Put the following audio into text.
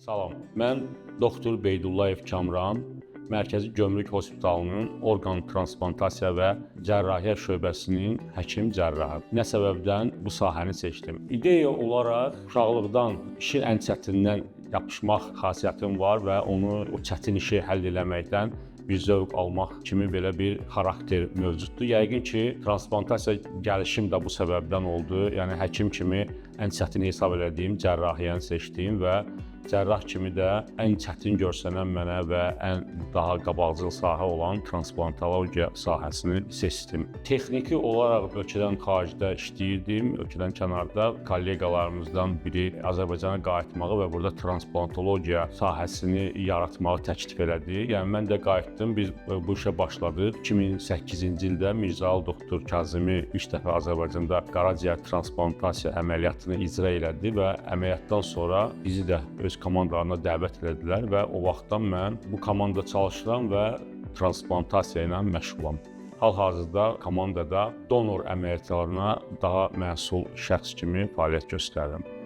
Salam, mən doktor Beydullayev Kamran, Mərkəzi Gömrük Hospitalının orqan transplantasiya və cərrahiyyə şöbəsinin həkim-cərrahı. Nə səbəbdən bu sahəni seçdim? İdeya olaraq uşaqlıqdan işin ən çətindən yapışmaq xasiyyətim var və onu o çətin işi həll eləməkdən bir zövq almaq kimi belə bir xarakter mövcuddur. Yəqin ki, transplantasiya gəlişim də bu səbəbdən oldu. Yəni həkim kimi ən çətin hesab elədiyim cərrahiyyəni seçdiyim və cərrah kimi də ən çətin görsənən mənə və ən daha qabaqcıl sahə olan transplantologiya sahəsini seçdim. Texniki olaraq ölkədən xaricdə işləyirdim. Ölkədən kənarda kolleqalarımızdan biri Azərbaycana qayıtmağı və burada transplantologiya sahəsini yaratmağı təklif elədi. Yəni mən də qayıtdım. Biz bu işə başladıq. 2008-ci ildə Mirzəli doktor Kazimi ilk dəfə Azərbaycanda qaraciyər transplantasiya əməliyyatını icra elədi və əməliyyatdan sonra bizi də öz komandalarına dəvət elədilər və o vaxtdan mən bu komanda çalışıram və transplantasiya ilə məşğulam. Hal-hazırda komandada donor əməliyyatlarına daha məsul şəxs kimi fəaliyyət göstərirəm.